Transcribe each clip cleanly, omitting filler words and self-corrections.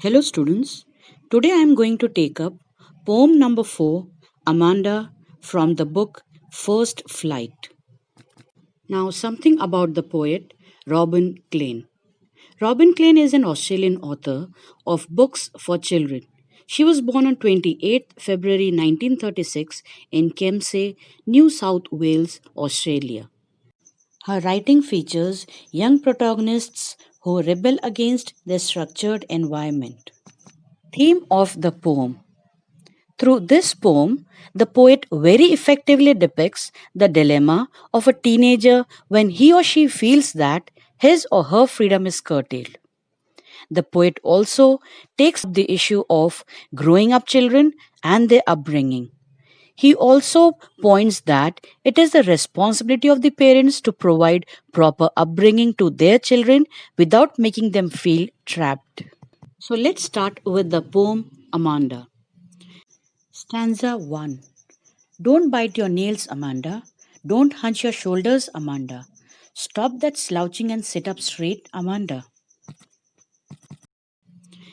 Hello, students. Today I am going to take up poem number 4, Amanda, from the book First Flight. Now, something about the poet Robin Klein. Robin Klein is an Australian author of books for children. She was born on 28th February 1936 in Kempsey, New South Wales, Australia. Her writing features young protagonists who rebel against their structured environment. Theme of the poem. Through this poem, the poet very effectively depicts the dilemma of a teenager when he or she feels that his or her freedom is curtailed. The poet also takes up the issue of growing up children and their upbringing. He also points that it is the responsibility of the parents to provide proper upbringing to their children without making them feel trapped. So let's start with the poem Amanda. Stanza 1. Don't bite your nails, Amanda. Don't hunch your shoulders, Amanda. Stop that slouching and sit up straight, Amanda.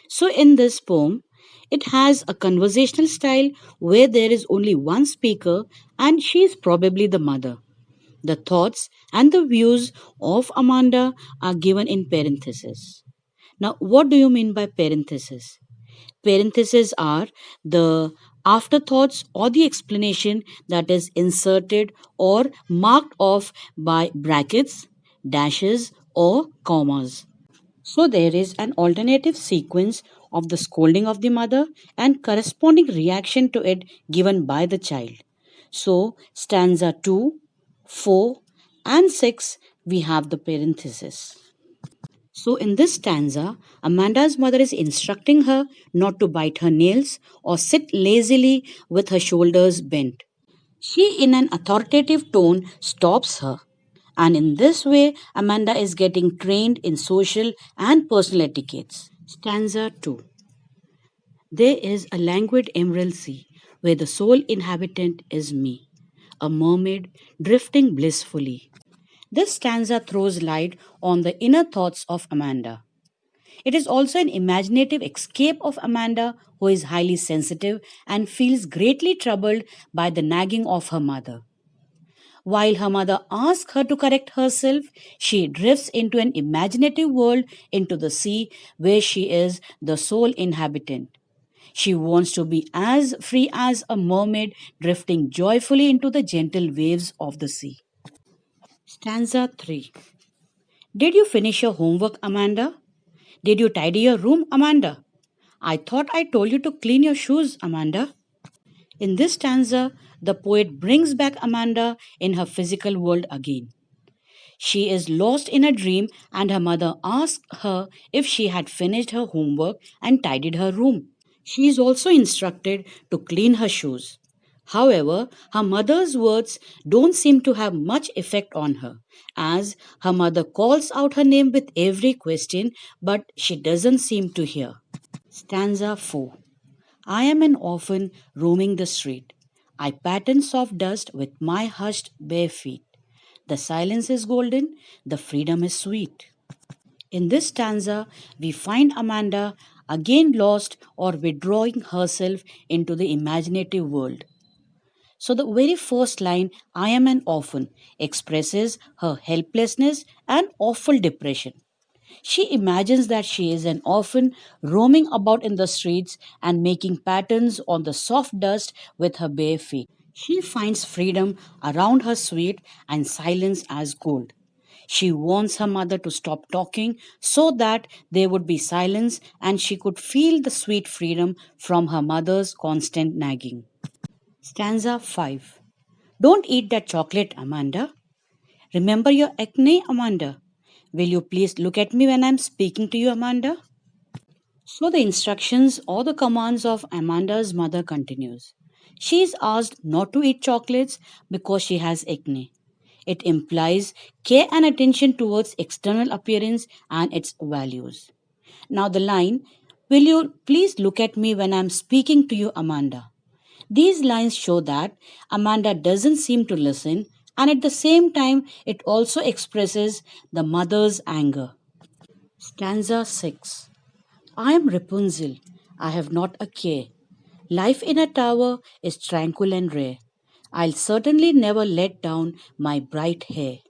So, in this poem, it has a conversational style where there is only one speaker and she is probably the mother. The thoughts and the views of Amanda are given in parentheses. Now, what do you mean by parentheses? Parentheses are the afterthoughts or the explanation that is inserted or marked off by brackets, dashes, or commas. So there is an alternative sequence of the scolding of the mother and corresponding reaction to it given by the child. So stanza 2, 4, and 6 we have the parenthesis. So, in this stanza, Amanda's mother is instructing her not to bite her nails or sit lazily with her shoulders bent. She, in an authoritative tone, stops her. And in this way, Amanda is getting trained in social and personal etiquettes. Stanza 2. There is a languid emerald sea where the sole inhabitant is me, a mermaid drifting blissfully. This stanza throws light on the inner thoughts of Amanda. It is also an imaginative escape of Amanda, who is highly sensitive and feels greatly troubled by the nagging of her mother. While her mother asks her to correct herself, she drifts into an imaginative world into the sea where she is the sole inhabitant. She wants to be as free as a mermaid drifting joyfully into the gentle waves of the sea. Stanza 3. Did you finish your homework, Amanda? Did you tidy your room, Amanda? I thought I told you to clean your shoes, Amanda. In this stanza, the poet brings back Amanda in her physical world again. She is lost in a dream, and her mother asks her if she had finished her homework and tidied her room. She is also instructed to clean her shoes. However, her mother's words don't seem to have much effect on her, as her mother calls out her name with every question, but she doesn't seem to hear. Stanza 4. I am an orphan roaming the street. I pattern soft dust with my hushed bare feet. The silence is golden, the freedom is sweet. In this stanza, we find Amanda again lost or withdrawing herself into the imaginative world. So, the very first line, I am an orphan, expresses her helplessness and awful depression. She imagines that she is an orphan roaming about in the streets and making patterns on the soft dust with her bare feet. She finds freedom around her sweet and silence as gold. She wants her mother to stop talking so that there would be silence and she could feel the sweet freedom from her mother's constant nagging. Stanza 5. Don't eat that chocolate, Amanda. Remember your acne, Amanda. Will you please look at me when I'm speaking to you, Amanda? So the instructions or the commands of Amanda's mother continues. She is asked not to eat chocolates because she has acne. It implies care and attention towards external appearance and its values. Now the line, will you please look at me when I'm speaking to you, Amanda? These lines show that Amanda doesn't seem to listen, and at the same time, it also expresses the mother's anger. Stanza 6. I am Rapunzel. I have not a care. Life in a tower is tranquil and rare. I'll certainly never let down my bright hair.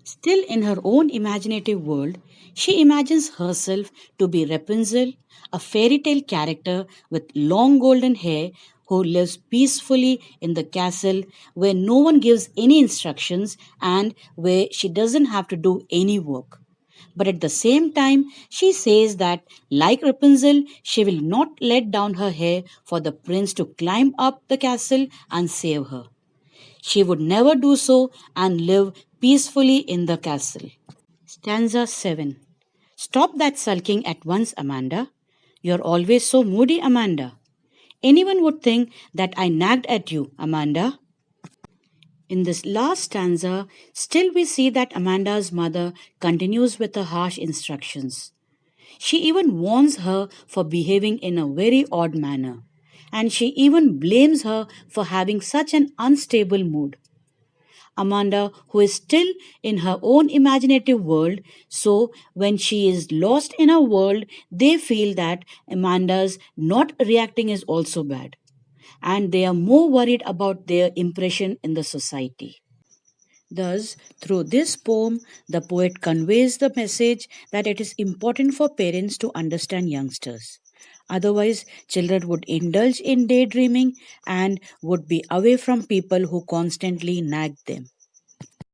Still in her own imaginative world, she imagines herself to be Rapunzel, a fairy tale character with long golden hair who lives peacefully in the castle where no one gives any instructions and where she doesn't have to do any work. But at the same time, she says that, like Rapunzel, she will not let down her hair for the prince to climb up the castle and save her. She would never do so and live peacefully in the castle. Stanza 7. Stop that sulking at once, Amanda. You're always so moody, Amanda. Anyone would think that I nagged at you, Amanda. In this last stanza, still we see that Amanda's mother continues with her harsh instructions. She even warns her for behaving in a very odd manner, and she even blames her for having such an unstable mood. Amanda, who is still in her own imaginative world, so when she is lost in her world, they feel that Amanda's not reacting is also bad, and they are more worried about their impression in the society. Thus, through this poem, the poet conveys the message that it is important for parents to understand youngsters. Otherwise, children would indulge in daydreaming and would be away from people who constantly nag them.